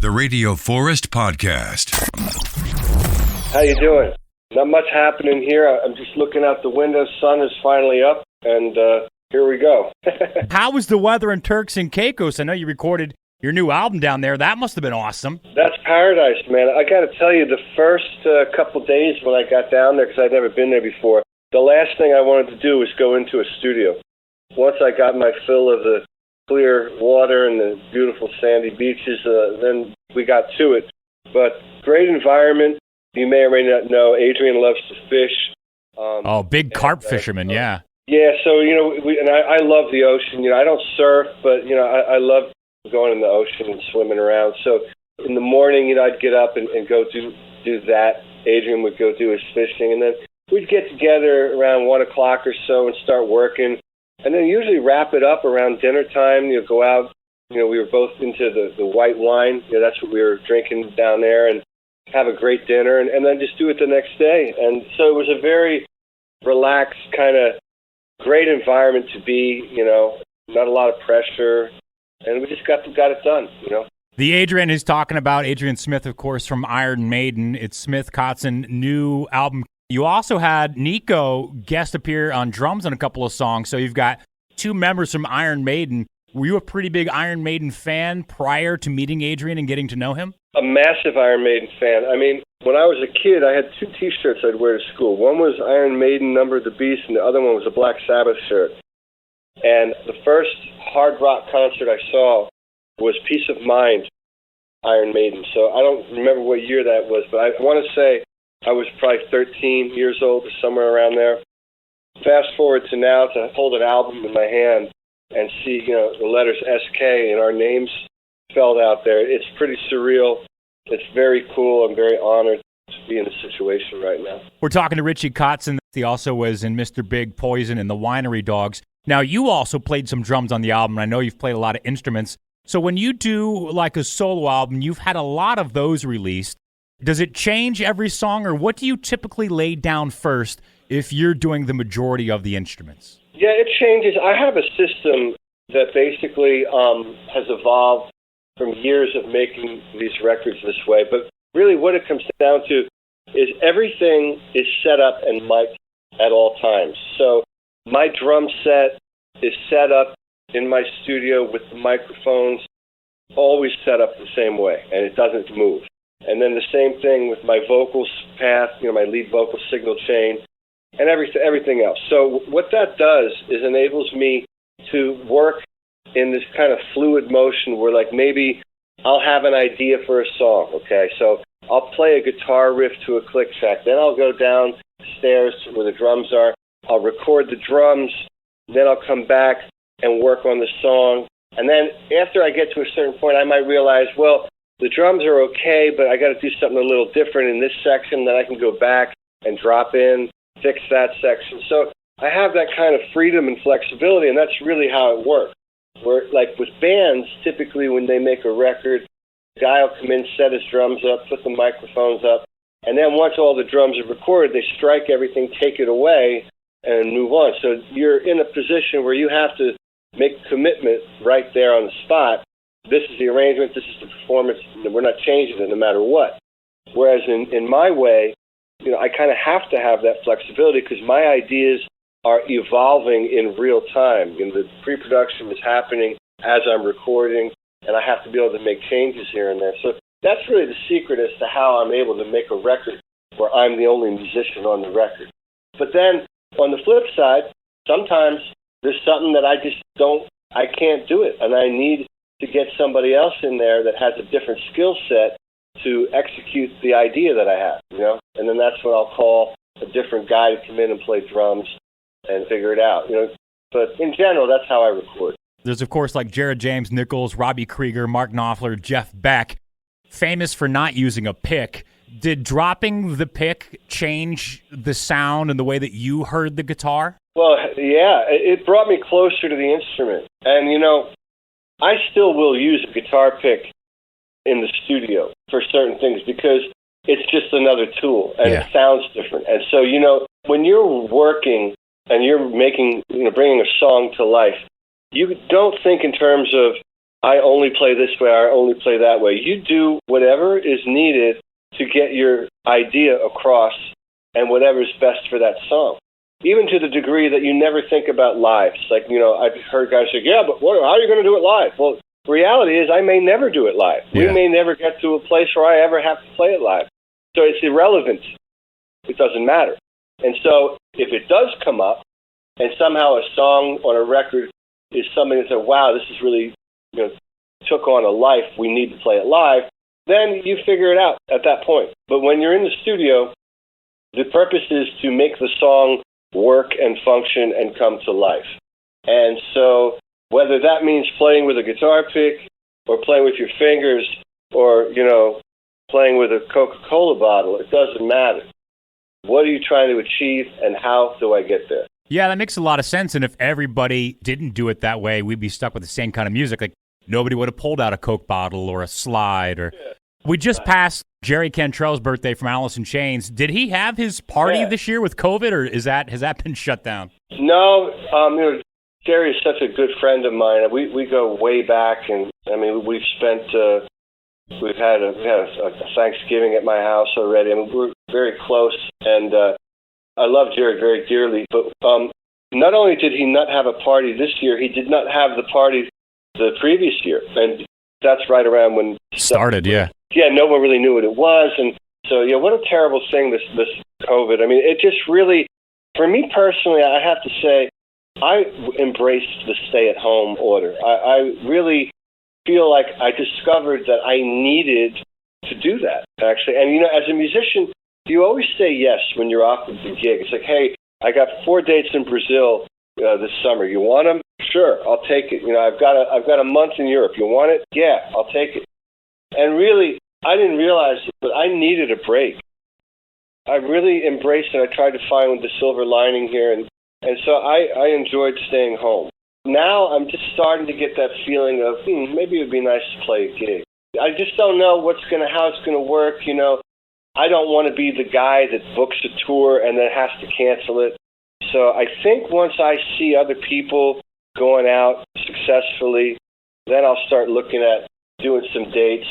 the Radio Forest Podcast. How you doing? Not much happening here. I'm just looking out the window. Sun is finally up, and here we go. How was the weather in Turks and Caicos? I know you recorded your new album down there. That must have been awesome. That's paradise, man. I got to tell you, the first couple days when I got down there, because I'd never been there before, the last thing I wanted to do was go into a studio. Once I got my fill of the clear water and the beautiful sandy beaches, then we got to it. But great environment. You may or may not know, Adrian loves to fish. Big carp fisherman, yeah. Yeah, so, I love the ocean. I don't surf, but, I love going in the ocean and swimming around. So in the morning, I'd get up and go do that. Adrian would go do his fishing, and then we'd get together around 1 o'clock or so and start working, and then usually wrap it up around dinner time. Go out. We were both into the white wine. That's what we were drinking down there, and have a great dinner, and then just do it the next day. And so it was a very relaxed, kind of great environment to be, not a lot of pressure, and we just got it done, The Adrian is talking about, Adrian Smith, of course, from Iron Maiden. It's Smith Kotzen, new album. You also had Nico guest appear on drums on a couple of songs, so you've got two members from Iron Maiden. Were you a pretty big Iron Maiden fan prior to meeting Adrian and getting to know him? A massive Iron Maiden fan. I mean, when I was a kid, I had two T-shirts I'd wear to school. One was Iron Maiden, Number of the Beast, and the other one was a Black Sabbath shirt. And the first hard rock concert I saw was Peace of Mind, Iron Maiden. So I don't remember what year that was, but I want to say I was probably 13 years old or somewhere around there. Fast forward to now, to hold an album in my hand and see, the letters SK and our names spelled out there. It's pretty surreal. It's very cool. I'm very honored to be in this situation right now. We're talking to Richie Kotzen. He also was in Mr. Big, Poison, and the Winery Dogs. Now, you also played some drums on the album. I know you've played a lot of instruments. So when you do like a solo album, you've had a lot of those released. Does it change every song, or what do you typically lay down first if you're doing the majority of the instruments? Yeah, it changes. I have a system that basically has evolved from years of making these records this way. But really what it comes down to is everything is set up and mic'd at all times. So my drum set is set up in my studio with the microphones, always set up the same way, and it doesn't move. And then the same thing with my vocals path, my lead vocal signal chain, and everything else. So what that does is enables me to work in this kind of fluid motion where, like, maybe I'll have an idea for a song, okay? So I'll play a guitar riff to a click track. Then I'll go downstairs where the drums are. I'll record the drums. Then I'll come back and work on the song. And then after I get to a certain point, I might realize, well, the drums are okay, but I got to do something a little different in this section. Then I can go back and drop in, fix that section. So I have that kind of freedom and flexibility, and that's really how it works. Where, like with bands, typically when they make a record, the guy will come in, set his drums up, put the microphones up, and then once all the drums are recorded, they strike everything, take it away, and move on. So you're in a position where you have to make a commitment right there on the spot. This is the arrangement, this is the performance, we're not changing it no matter what. Whereas in my way, I kind of have to have that flexibility because my ideas are evolving in real time. The pre-production is happening as I'm recording, and I have to be able to make changes here and there. So that's really the secret as to how I'm able to make a record where I'm the only musician on the record. But then, on the flip side, sometimes there's something that I can't do it, and I need to get somebody else in there that has a different skill set to execute the idea that I have, And then that's when I'll call a different guy to come in and play drums and figure it out, But in general, that's how I record. There's, of course, like Jared James Nichols, Robbie Krieger, Mark Knopfler, Jeff Beck, famous for not using a pick. Did dropping the pick change the sound and the way that you heard the guitar? Well, yeah, it brought me closer to the instrument. And, I still will use a guitar pick in the studio for certain things because it's just another tool and It sounds different. And so, when you're working and you're making, bringing a song to life, you don't think in terms of I only play this way, or I only play that way. You do whatever is needed to get your idea across and whatever is best for that song. Even to the degree that you never think about live. It's like, I've heard guys say, yeah, but how are you going to do it live? Well, the reality is I may never do it live. Yeah. We may never get to a place where I ever have to play it live. So it's irrelevant. It doesn't matter. And so if it does come up and somehow a song on a record is something that said, wow, this is really, took on a life, we need to play it live, then you figure it out at that point. But when you're in the studio, the purpose is to make the song work and function and come to life. And so whether that means playing with a guitar pick or playing with your fingers or, playing with a Coca-Cola bottle, it doesn't matter. What are you trying to achieve and how do I get there? Yeah, that makes a lot of sense. And if everybody didn't do it that way, we'd be stuck with the same kind of music. Like nobody would have pulled out a Coke bottle or a slide. Or we just passed Jerry Cantrell's birthday from Alice in Chains. Did he have his party this year with COVID, or has that been shut down? No, Jerry is such a good friend of mine. We go way back, and we've spent we've had a Thanksgiving at my house already. We're very close, and I love Jerry very dearly. But not only did he not have a party this year, he did not have the party the previous year, and that's right around when started. Yeah, no one really knew what it was, and so what a terrible thing this COVID. It just really, for me personally, I have to say, I embraced the stay-at-home order. I really feel like I discovered that I needed to do that, actually. And, as a musician, you always say yes when you're offered the gig. It's like, hey, I got 4 dates in Brazil this summer. You want them? Sure, I'll take it. I've got a month in Europe. You want it? Yeah, I'll take it. And really, I didn't realize it, but I needed a break. I really embraced it. I tried to find the silver lining here, and so I enjoyed staying home. Now I'm just starting to get that feeling of, maybe it would be nice to play a gig. I just don't know how it's going to work. I don't want to be the guy that books a tour and then has to cancel it. So I think once I see other people going out successfully, then I'll start looking at doing some dates.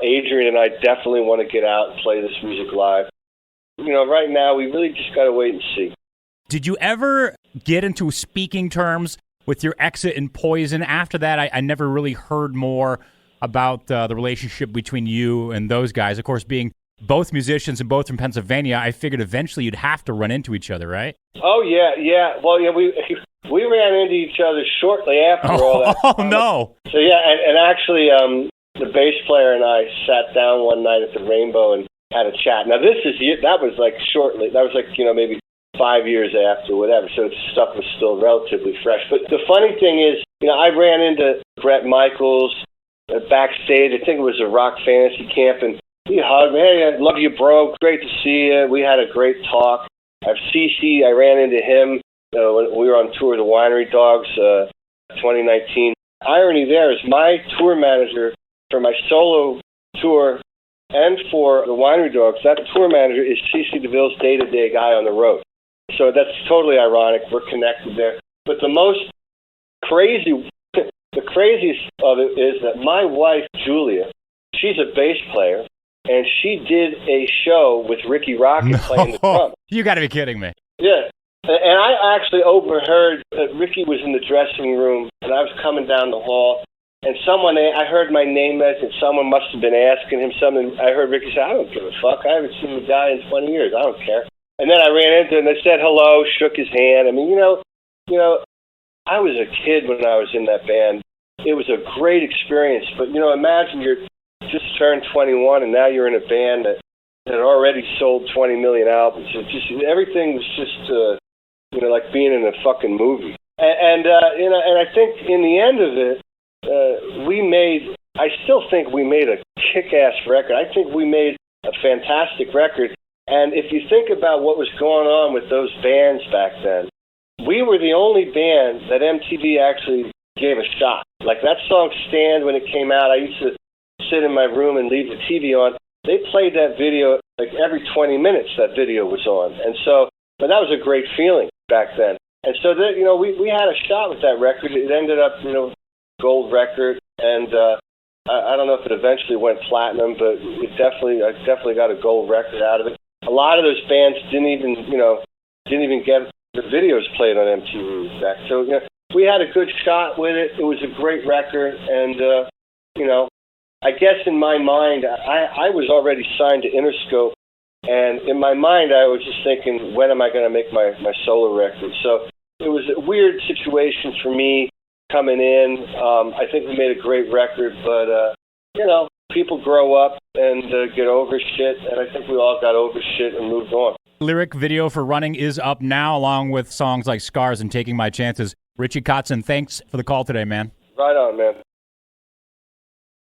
Adrian and I definitely want to get out and play this music live. Right now we really just got to wait and see. Did you ever get into speaking terms with your exit in Poison? After that, I never really heard more about the relationship between you and those guys. Of course, being both musicians and both from Pennsylvania, I figured eventually you'd have to run into each other, right? Oh, yeah. Well, we ran into each other shortly after all that. Oh, no. So, and actually, the bass player and I sat down one night at the Rainbow and had a chat. Now, that was like shortly. That was like, maybe 5 years after, whatever. So the stuff was still relatively fresh. But the funny thing is, I ran into Bret Michaels backstage. I think it was a Rock Fantasy Camp, and he hugged me. Hey, I love you, bro. Great to see you. We had a great talk. CC, I ran into him when we were on tour of the Winery Dogs 2019. Irony there is my tour manager for my solo tour and for the Winery Dogs, that tour manager is CC DeVille's day-to-day guy on the road. So that's totally ironic. We're connected there. But the craziest of it is that my wife, Julia, she's a bass player, and she did a show with Ricky Rocket playing the drums. You got to be kidding me. Yeah. And I actually overheard that Ricky was in the dressing room, and I was coming down the hall, and I heard my name mentioned. Someone must have been asking him something. I heard Ricky say, I don't give a fuck. I haven't seen the guy in 20 years. I don't care. And then I ran into him, and I said hello, shook his hand. I was a kid when I was in that band. It was a great experience. But, imagine you're just turned 21, and now you're in a band that already sold 20 million albums. Everything was just, like being in a fucking movie. And I think in the end of it, I still think we made a kick-ass record. I think we made a fantastic record. And if you think about what was going on with those bands back then, we were the only band that MTV actually gave a shot. Like that song Stand, when it came out, I used to sit in my room and leave the TV on. They played that video like every 20 minutes that video was on. And so, but that was a great feeling back then. And so that, we had a shot with that record. It ended up, gold record. And I don't know if it eventually went platinum, but I definitely got a gold record out of it. A lot of those bands didn't even get the videos played on MTV back. So we had a good shot with it. It was a great record, and I guess in my mind, I was already signed to Interscope, and in my mind, I was just thinking, when am I going to make my solo record? So it was a weird situation for me coming in. I think we made a great record, but people grow up and get over shit, and I think we all got over shit and moved on. Lyric video for Running is up now, along with songs like Scars and Taking My Chances. Richie Kotzen, thanks for the call today, man. Right on, man.